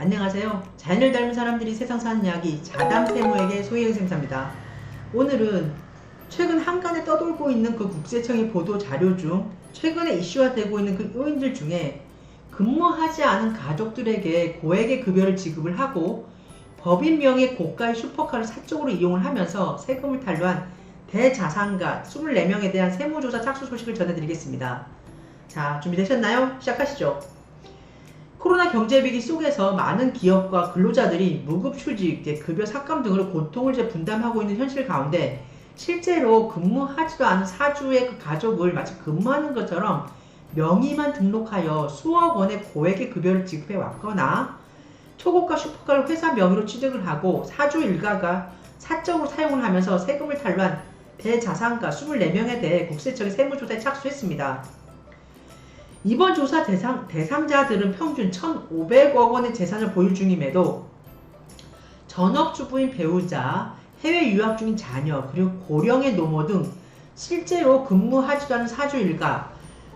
안녕하세요. 자연을 닮은 사람들이 세상 사는 이야기 자담세무에게 소희영생사입니다. 오늘은 최근 한간에 떠돌고 있는 그 국세청의 보도 자료 중 최근에 이슈화되고 있는 그 요인들 중에 근무하지 않은 가족들에게 고액의 급여를 지급을 하고 법인 명의 고가의 슈퍼카를 사적으로 이용을 하면서 세금을 탈루한 대자산가 24명에 대한 세무조사 착수 소식을 전해드리겠습니다. 자, 준비되셨나요? 시작하시죠. 코로나 경제위기 속에서 많은 기업과 근로자들이 무급휴직, 급여 삭감 등으로 고통을 분담하고 있는 현실 가운데 실제로 근무하지도 않은 사주의 그 가족을 마치 근무하는 것처럼 명의만 등록하여 수억 원의 고액의 급여를 지급해 왔거나 초고가 슈퍼카를 회사 명의로 취득을 하고 사주 일가가 사적으로 사용을 하면서 세금을 탈루한 대자산가 24명에 대해 국세청이 세무조사에 착수했습니다. 이번 조사 대상자들은 평균 1,500억 원의 재산을 보유 중임에도 전업주부인 배우자, 해외 유학 중인 자녀, 그리고 고령의 노모 등 실제로 근무하지도 않은 사주 일가,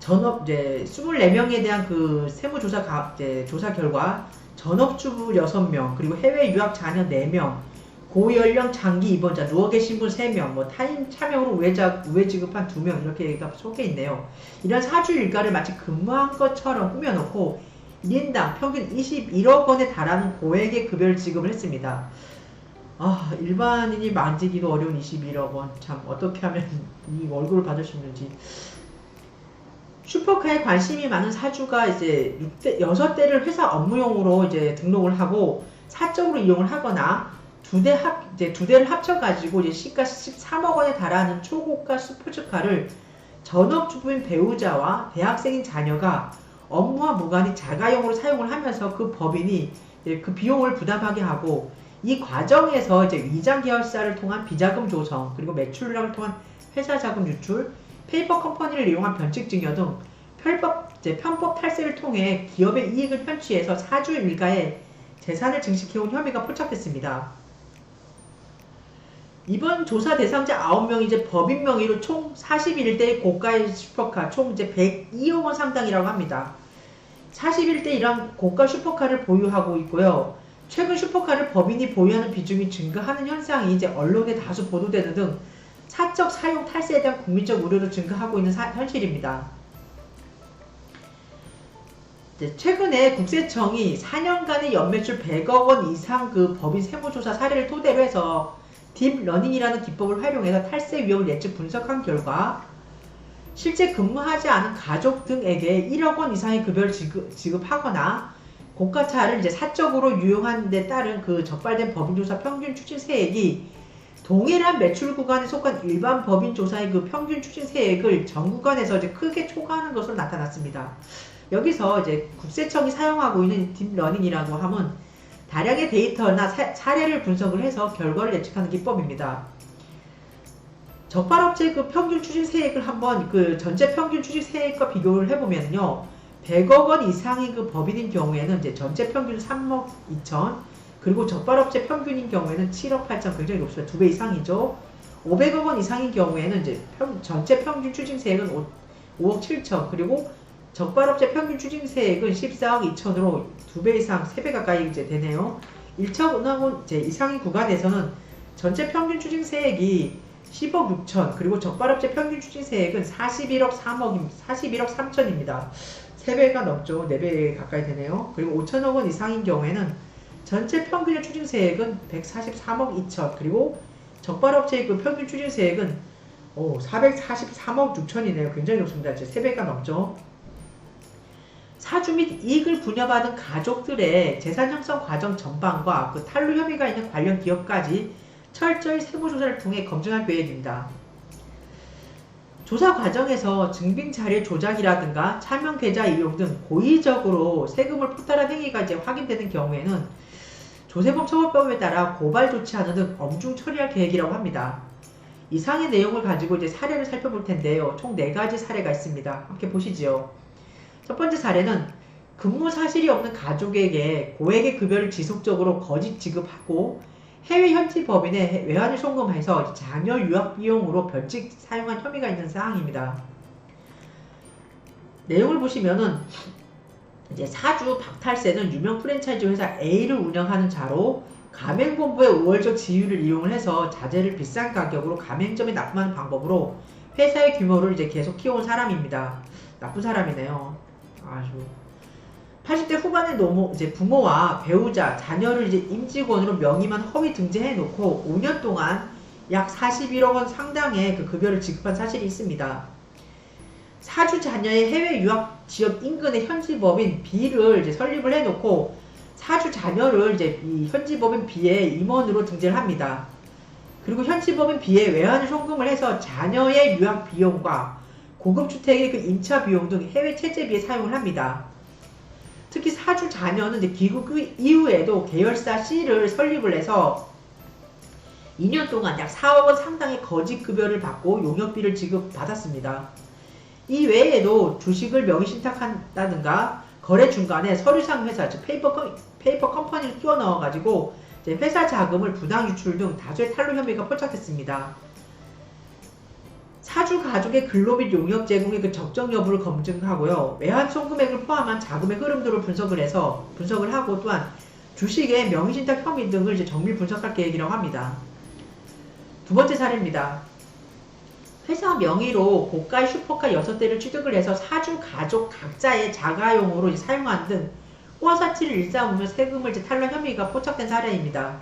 24명에 대한 그 세무조사 조사 결과 전업주부 6명, 그리고 해외 유학 자녀 4명, 고연령 장기 입원자, 누워 계신 분 3명, 타인 차명으로 우회 지급한 2명, 이렇게 속해 있네요. 이런 사주 일가를 마치 근무한 것처럼 꾸며놓고 1인당 평균 21억 원에 달하는 고액의 급여를 지급을 했습니다. 일반인이 만지기도 어려운 21억 원. 참, 어떻게 하면 이 월급을 받을 수 있는지. 슈퍼카에 관심이 많은 사주가 이제 6대를 회사 업무용으로 등록을 하고 사적으로 이용을 하거나 두 대를 합쳐가지고 시가 13억 원에 달하는 초고가 스포츠카를 전업주부인 배우자와 대학생인 자녀가 업무와 무관히 자가용으로 사용을 하면서 그 법인이 그 비용을 부담하게 하고 이 과정에서 위장 계열사를 통한 비자금 조성 그리고 매출량을 통한 회사 자금 유출, 페이퍼 컴퍼니를 이용한 변칙 증여 등 편법 탈세를 통해 기업의 이익을 편취해서 사주 일가의 재산을 증식해온 혐의가 포착됐습니다. 이번 조사 대상자 9명이 법인 명의로 총 41대의 고가의 슈퍼카, 총 102억 원 상당이라고 합니다. 41대 이란 고가 슈퍼카를 보유하고 있고요. 최근 슈퍼카를 법인이 보유하는 비중이 증가하는 현상이 언론에 다수 보도되는 등 사적 사용 탈세에 대한 국민적 우려로 증가하고 있는 현실입니다. 최근에 국세청이 4년간의 연매출 100억 원 이상 그 법인 세무조사 사례를 토대로 해서 딥러닝이라는 기법을 활용해서 탈세 위험을 예측 분석한 결과 실제 근무하지 않은 가족 등에게 1억 원 이상의 급여를 지급하거나 고가차를 사적으로 유용한 데 따른 그 적발된 법인조사 평균 추징세액이 동일한 매출 구간에 속한 일반 법인조사의 그 평균 추징세액을 전 구간에서 크게 초과하는 것으로 나타났습니다. 여기서 국세청이 사용하고 있는 딥러닝이라고 하면 다량의 데이터나 사례를 분석을 해서 결과를 예측하는 기법입니다. 적발업체 그 평균 추징세액을 한번 그 전체 평균 추징세액과 비교를 해보면요. 100억 원 이상의 그 법인인 경우에는 전체 평균 3억 2천, 그리고 적발업체 평균인 경우에는 7억 8천, 굉장히 높습니다. 2배 이상이죠. 500억 원 이상인 경우에는 전체 평균 추징세액은 5억 7천, 그리고 적발업체 평균 추징세액은 14억 2천으로 2배 이상, 3배 가까이 되네요. 1천억 원 이상의 구간에서는 전체 평균 추징세액이 10억 6천, 그리고 적발업체 평균 추징세액은 41억 3천입니다. 3배가 넘죠. 4배 가까이 되네요. 그리고 5천억 원 이상인 경우에는 전체 평균 추징세액은 143억 2천, 그리고 적발업체의 그 평균 추징세액은 443억 6천이네요. 굉장히 높습니다. 3배가 넘죠. 사주 및 이익을 분여받은 가족들의 재산 형성 과정 전반과 그 탈루 혐의가 있는 관련 기업까지 철저히 세무조사를 통해 검증할 계획입니다. 조사 과정에서 증빙 자료 조작이라든가 차명 계좌 이용 등 고의적으로 세금을 포탈한 행위가 확인되는 경우에는 조세범 처벌법에 따라 고발 조치하는 등 엄중 처리할 계획이라고 합니다. 이상의 내용을 가지고 사례를 살펴볼 텐데요. 총 4가지 사례가 있습니다. 함께 보시죠. 첫 번째 사례는 근무 사실이 없는 가족에게 고액의 급여를 지속적으로 거짓 지급하고 해외 현지 법인에 외환을 송금해서 자녀 유학 비용으로 변칙 사용한 혐의가 있는 사항입니다. 내용을 보시면은 이제 사주 박탈세는 유명 프랜차이즈 회사 A를 운영하는 자로 가맹본부의 우월적 지위를 이용을 해서 자재를 비싼 가격으로 가맹점에 납품하는 방법으로 회사의 규모를 이제 계속 키워온 사람입니다. 나쁜 사람이네요. 아주 80대 후반의 이제 부모와 배우자, 자녀를 이제 임직원으로 명의만 허위 등재해 놓고 5년 동안 약 41억 원 상당의 그 급여를 지급한 사실이 있습니다. 사주 자녀의 해외 유학 지역 인근의 현지 법인 B를 이제 설립을 해놓고 사주 자녀를 이제 이 현지 법인 B의 임원으로 등재를 합니다. 그리고 현지 법인 B에 외환을 송금을 해서 자녀의 유학 비용과 고급 주택의 그 임차 비용 등 해외 체재비에 사용을 합니다. 특히 사주 자녀는 이제 귀국 이후에도 계열사 C를 설립을 해서 2년 동안 약 4억 원 상당의 거짓 급여를 받고 용역비를 지급받았습니다. 이 외에도 주식을 명의 신탁한다든가 거래 중간에 서류상 회사, 즉 페이퍼 컴퍼니를 끼워 넣어가지고 회사 자금을 부당 유출 등 다수의 탈루 혐의가 포착됐습니다. 사주 가족의 근로 및 용역 제공의 그 적정 여부를 검증하고요. 외환 송금액을 포함한 자금의 흐름들을 분석을 하고 또한 주식의 명의신탁 혐의 등을 이제 정밀 분석할 계획이라고 합니다. 두 번째 사례입니다. 회사 명의로 고가의 슈퍼카 6대를 취득을 해서 사주 가족 각자의 자가용으로 사용한 등 호화사치를 일삼으며 세금을 탈루한 혐의가 포착된 사례입니다.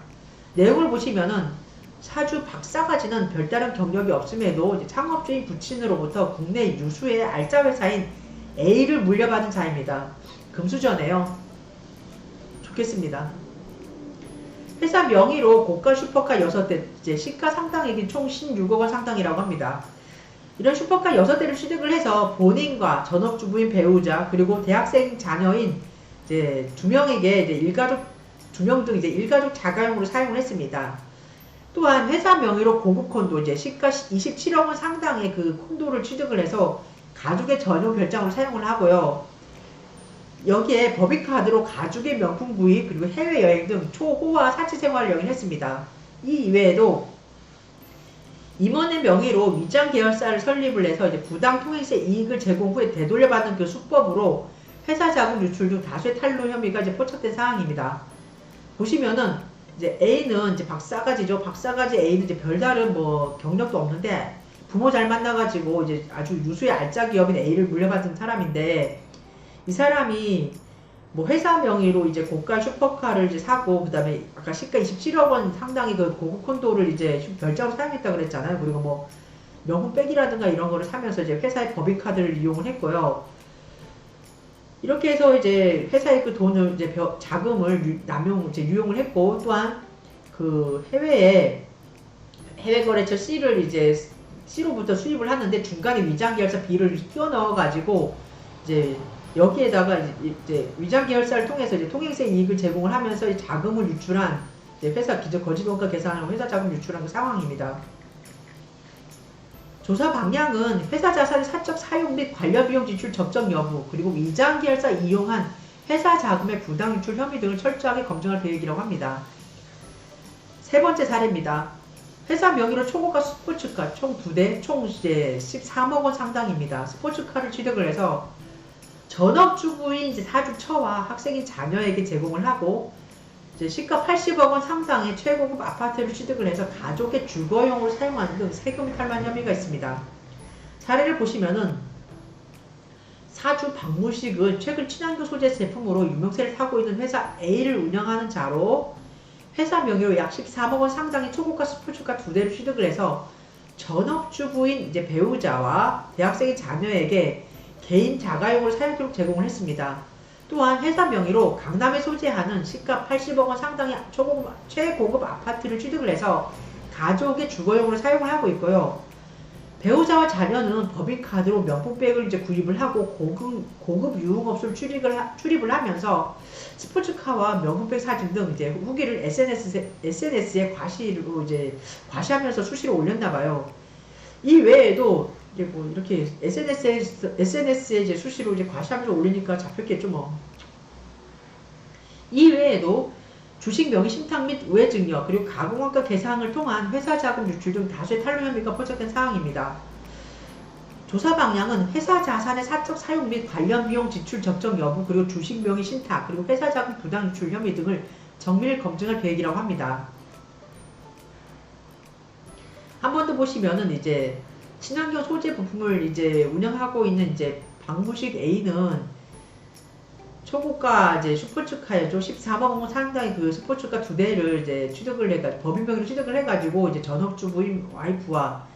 내용을 보시면은 사주 박사가지는 별다른 경력이 없음에도 창업주인 부친으로부터 국내 유수의 알짜 회사인 A를 물려받은 자입니다. 금수저네요. 좋겠습니다. 회사 명의로 고가 슈퍼카 6대, 시가 상당액이 총 16억 원 상당이라고 합니다. 이런 슈퍼카 6대를 취득을 해서 본인과 전업주부인 배우자 그리고 대학생 자녀인 2명에게 일가족 2명 등 일가족 자가용으로 사용을 했습니다. 또한 회사 명의로 고급 콘도 시가 27억 원 상당의 그 콘도를 취득을 해서 가족의 전용 별장으로 사용을 하고요. 여기에 법인카드로 가족의 명품 구입 그리고 해외여행 등 초호화 사치 생활을 영위했습니다. 이 이외에도 임원의 명의로 위장 계열사를 설립을 해서 부당 통행세 이익을 제공 후에 되돌려받는 그 수법으로 회사 자금 유출 등 다수의 탈루 혐의가 포착된 사항입니다. 보시면은 A는 박사가지죠. 박사가지 A는 별다른 경력도 없는데 부모 잘 만나가지고 아주 유수의 알짜 기업인 A를 물려받은 사람인데 이 사람이 회사 명의로 고가 슈퍼카를 사고 그다음에 아까 시가 27억 원 상당의 그 고급 콘도를 별장으로 사용했다 그랬잖아요. 그리고 명품백이라든가 이런 거를 사면서 회사의 법인카드를 이용을 했고요. 이렇게 해서 회사의 그 돈을 자금을 유용을 했고 또한 그 해외 거래처 C를 C로부터 수입을 하는데 중간에 위장 계열사 B를 끼워 넣어가지고 여기에다가 위장 계열사를 통해서 통행세 이익을 제공을 하면서 자금을 유출한 회사 거짓 원가 계산하고 회사 자금 유출한 그 상황입니다. 조사 방향은 회사 자산의 사적 사용 및 관련 비용 지출 적정 여부 그리고 위장 계열사 이용한 회사 자금의 부당 유출 혐의 등을 철저하게 검증할 계획이라고 합니다. 세 번째 사례입니다. 회사 명의로 초고가 스포츠카 총 2대 총 13억 원 상당입니다. 스포츠카를 취득을 해서 전업주부인 사주 처와 학생인 자녀에게 제공을 하고 시가 80억 원 상당의 최고급 아파트를 취득을 해서 가족의 주거용으로 사용하는 등 세금 탈루한 혐의가 있습니다. 사례를 보시면은 사주 박무식은 최근 친환경 소재 제품으로 유명세를 타고 있는 회사 A를 운영하는 자로 회사 명의로 약 13억 원 상당의 초고가 스포츠카 2대를 취득을 해서 전업주부인 배우자와 대학생인 자녀에게 개인 자가용으로 사용토록 제공을 했습니다. 또한 회사 명의로 강남에 소재하는 시가 80억 원 상당의 최고급 아파트를 취득을 해서 가족의 주거용으로 사용을 하고 있고요. 배우자와 자녀는 법인카드로 명품백을 구입을 하고 고급 유흥업소를 출입을 하면서 스포츠카와 명품백 사진 등 후기를 SNS에 과시하면서 수시로 올렸나봐요. 이 외에도 이렇게 SNS에 수시로 과시하면서 올리니까 잡혔겠죠 이 외에도 주식 명의 신탁 및 우회 증여 그리고 가공원가 계상을 통한 회사 자금 유출 등 다수의 탈루 혐의가 포착된 사항입니다. 조사 방향은 회사 자산의 사적 사용 및 관련 비용 지출 적정 여부, 그리고 주식 명의 신탁, 그리고 회사 자금 부당 유출 혐의 등을 정밀 검증할 계획이라고 합니다. 한 번 더 보시면은 이제 친환경 소재 부품을 이제 운영하고 있는 이제 방부식 A는 초고가 이제 슈퍼츠카였죠. 13억 원 상당의 그 스포츠카 2대를 이제 취득을 해가지고 법인 명의로 취득을 해가지고 이제 전업주부인 와이프와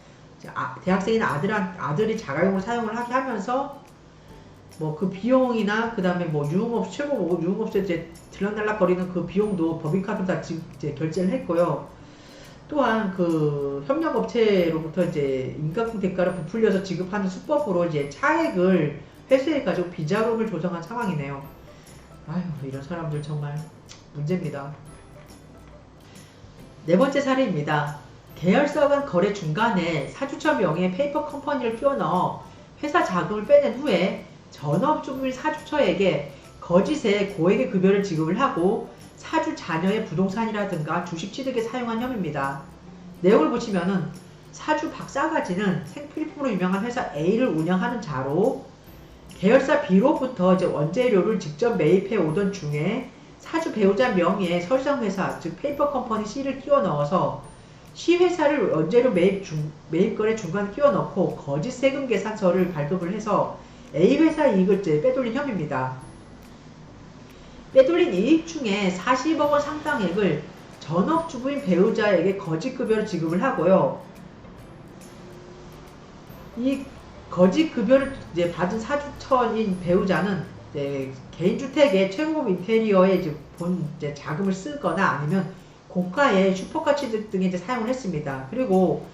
대학생인 아들이 자가용으로 사용을 하게 하면서 뭐 그 비용이나 그 다음에 뭐 유흥업소 최고 유흥업소에 이제 들락날락거리는 그 비용도 법인카드로 다 이제 결제를 했고요. 또한 그 협력업체로부터 이제 인가공 대가를 부풀려서 지급하는 수법으로 이제 차액을 회수해가지고 비자금을 조성한 상황이네요. 아휴, 이런 사람들 정말 문제입니다. 네 번째 사례입니다. 계열사 간 거래 중간에 사주처 명의의 페이퍼 컴퍼니를 끼워 넣어 회사 자금을 빼낸 후에 전업주부인 사주처에게 거짓의 고액의 급여를 지급을 하고 사주 자녀의 부동산이라든가 주식 취득에 사용한 혐의입니다. 내용을 보시면은 사주 박사가지는 생필품으로 유명한 회사 A를 운영하는 자로 계열사 B로부터 이제 원재료를 직접 매입해 오던 중에 사주 배우자 명의의 설정회사, 즉 페이퍼 컴퍼니 C를 끼워 넣어서 C 회사를 원재료 매입 거래 중간에 끼워 넣고 거짓 세금 계산서를 발급을 해서 A 회사 이익을 빼돌린 혐의입니다. 빼돌린 이익 중에 40억 원 상당액을 전업주부인 배우자에게 거짓급여를 지급을 하고요. 이 거짓급여를 이제 받은 사주처인 배우자는 이제 개인주택의 최고급 인테리어에 이제 자금을 쓰거나 아니면 고가의 슈퍼카 취득 등에 이제 사용을 했습니다. 그리고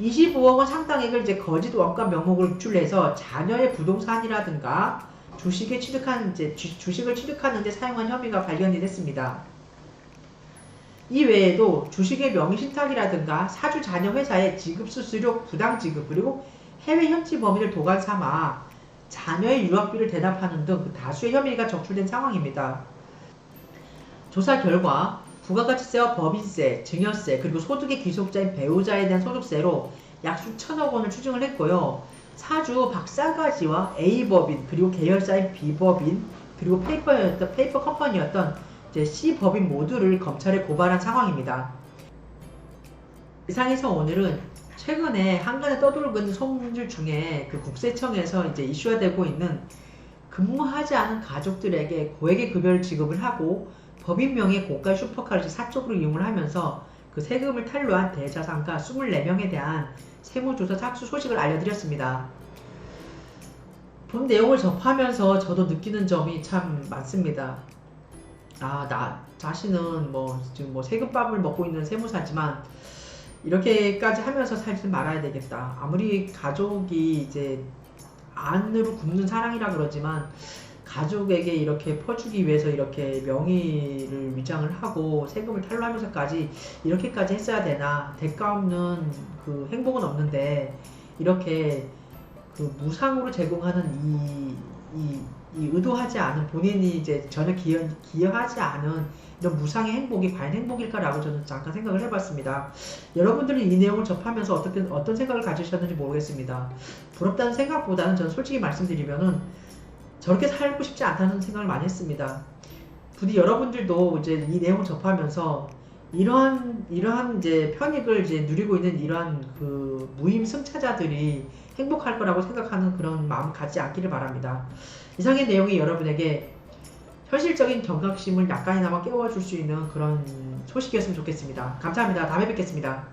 25억 원 상당액을 이제 거짓 원가 명목으로 유출해서 자녀의 부동산이라든가 주식을 취득하는 데 사용한 혐의가 발견이 됐습니다. 이 외에도 주식의 명의 신탁이라든가 사주 자녀 회사의 지급 수수료 부당 지급, 그리고 해외 현지 범인을 도관 삼아 자녀의 유학비를 대납하는 등 그 다수의 혐의가 적출된 상황입니다. 조사 결과 부가가치세와 법인세, 증여세, 그리고 소득의 귀속자인 배우자에 대한 소득세로 약 수천억 원을 추징을 했고요. 사주 박사가지와 A법인, 그리고 계열사인 B법인, 그리고 페이퍼 컴퍼니였던 이제 C법인 모두를 검찰에 고발한 상황입니다. 이상에서 오늘은 최근에 한간에 떠돌고 소문들 중에 그 국세청에서 이제 이슈화되고 있는 근무하지 않은 가족들에게 고액의 급여를 지급을 하고 법인 명의 고가 슈퍼카를 사적으로 이용을 하면서 그 세금을 탈루한 대자상가 24명에 대한 세무조사 착수 소식을 알려드렸습니다. 본 내용을 접하면서 저도 느끼는 점이 참 많습니다. 나 자신은 지금 세금밥을 먹고 있는 세무사지만 이렇게까지 하면서 살지 말아야 되겠다. 아무리 가족이 이제 안으로 굽는 사랑이라 그러지만 가족에게 이렇게 퍼주기 위해서 이렇게 명의를 위장을 하고 세금을 탈루하면서까지 이렇게까지 했어야 되나. 대가 없는 그 행복은 없는데 이렇게 그 무상으로 제공하는 이 의도하지 않은, 본인이 이제 전혀 기여하지 않은 이런 무상의 행복이 과연 행복일까라고 저는 잠깐 생각을 해봤습니다. 여러분들은 이 내용을 접하면서 어떤 생각을 가지셨는지 모르겠습니다. 부럽다는 생각보다는 저는 솔직히 말씀드리면은 저렇게 살고 싶지 않다는 생각을 많이 했습니다. 부디 여러분들도 이제 이 내용을 접하면서 이러한 이제 편익을 이제 누리고 있는 이러한 그 무임승차자들이 행복할 거라고 생각하는 그런 마음 갖지 않기를 바랍니다. 이상의 내용이 여러분에게 현실적인 경각심을 약간이나마 깨워줄 수 있는 그런 소식이었으면 좋겠습니다. 감사합니다. 다음에 뵙겠습니다.